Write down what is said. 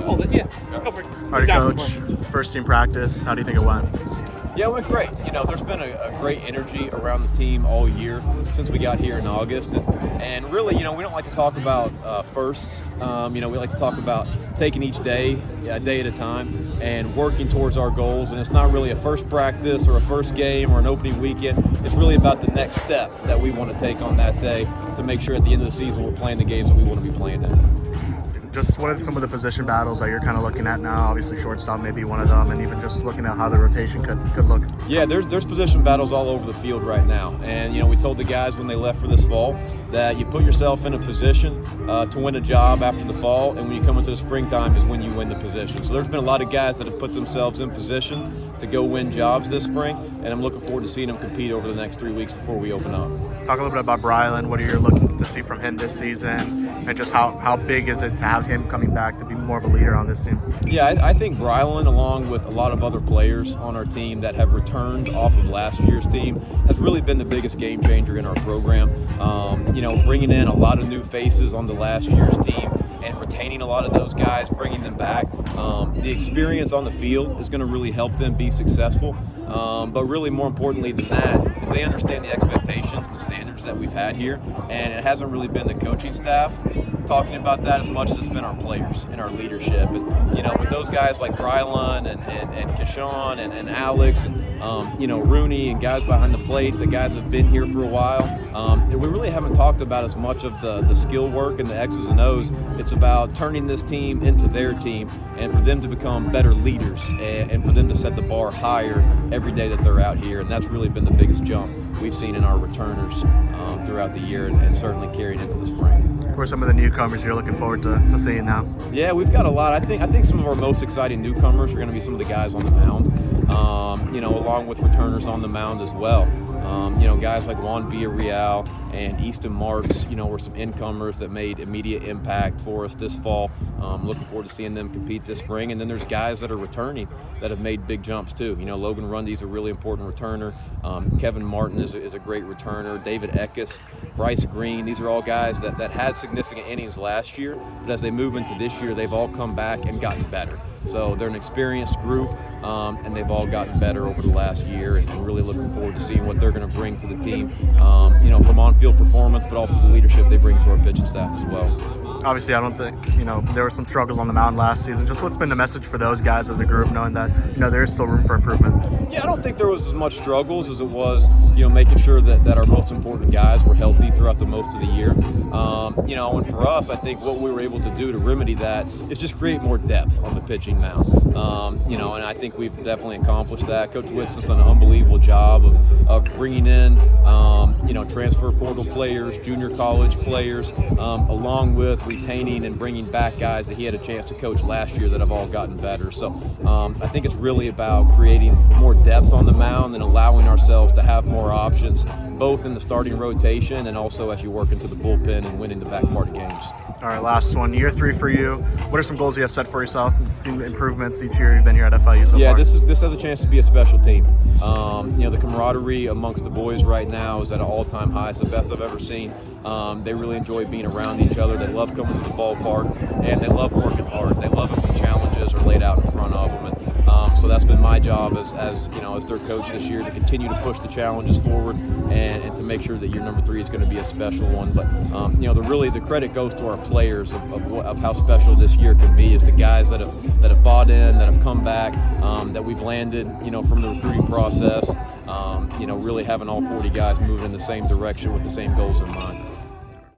hold it. Yeah, go for it. All right, Coach, first team practice, how do you think it went? Yeah, it went great. There's been a great energy around the team all year since we got here in August. And really, we don't like to talk about firsts. We like to talk about taking each day, a day at a time, and working towards our goals. And it's not really a first practice or a first game or an opening weekend. It's really about the next step that we want to take on that day to make sure at the end of the season we're playing the games that we want to be playing in. Just what are some of the position battles that you're kind of looking at now? Obviously, shortstop may be one of them, and even just looking at how the rotation could look. Yeah, there's position battles all over the field right now. And, we told the guys when they left for this fall that you put yourself in a position to win a job after the fall, and when you come into the springtime is when you win the position. So there's been a lot of guys that have put themselves in position to go win jobs this spring, and I'm looking forward to seeing them compete over the next 3 weeks before we open up. Talk a little bit about Brylan. What are you looking to see from him this season, and just how big is it to have him coming back to be more of a leader on this team? Yeah, I think Brylan, along with a lot of other players on our team that have returned off of last year's team, has really been the biggest game changer in our program. Bringing in a lot of new faces on the last year's team and retaining a lot of those guys, bringing them back. The experience on the field is going to really help them be successful. But really more importantly than that is they understand the expectations and the standards that we've had here. And it hasn't really been the coaching staff talking about that as much as it's been our players and our leadership. And, with those guys like Brylan and Keshawn and Alex and, Rooney and guys behind the plate, the guys have been here for a while. We really haven't talked about as much of the skill work and the X's and O's. It's about turning this team into their team and for them to become better leaders and for them to set the bar higher every day that they're out here. And that's really been the biggest jump we've seen in our returners throughout the year and certainly carried into the spring. Who are some of the newcomers you're looking forward to seeing now? Yeah, we've got a lot. I think some of our most exciting newcomers are going to be some of the guys on the mound, along with returners on the mound as well. Guys like Juan Villarreal and Easton Marks, were some incomers that made immediate impact for us this fall. Looking forward to seeing them compete this spring. And then there's guys that are returning that have made big jumps too. Logan Rundy's a really important returner. Kevin Martin is a great returner. David Eckes, Bryce Green, these are all guys that had significant innings last year, but as they move into this year, they've all come back and gotten better. So they're an experienced group, and they've all gotten better over the last year, and really looking forward to seeing what they're going to bring to the team, from on-field performance, but also the leadership they bring to our pitching staff as well. Obviously, I don't think, there were some struggles on the mound last season. Just what's been the message for those guys as a group, knowing that, there is still room for improvement? Yeah, I don't think there was as much struggles as it was, making sure that our most important guys were healthy throughout the most of the year. And for us, I think what we were able to do to remedy that is just create more depth on the pitching mound. And I think we've definitely accomplished that. Coach Witten's done an unbelievable job of bringing in, transfer portal players, junior college players, along with retaining and bringing back guys that he had a chance to coach last year that have all gotten better. So I think it's really about creating more depth on the mound and allowing ourselves to have more options, both in the starting rotation and also as you work into the bullpen and winning the back part of games. All right, last one. Year 3 for you. What are some goals you have set for yourself? Seen improvements each year you've been here at FIU so far. Yeah, this has a chance to be a special team. The camaraderie amongst the boys right now is at an all-time high. It's the best I've ever seen. They really enjoy being around each other. They love coming to the ballpark, and they love working hard. They love it when challenges are laid out in front of them. So that's been my job as their coach this year, to continue to push the challenges forward and to make sure that year number 3 is going to be a special one. But the credit goes to our players of how special this year can be. Is the guys that have bought in, that have come back, that we've landed from the recruiting process. Really having all 40 guys moving in the same direction with the same goals in mind.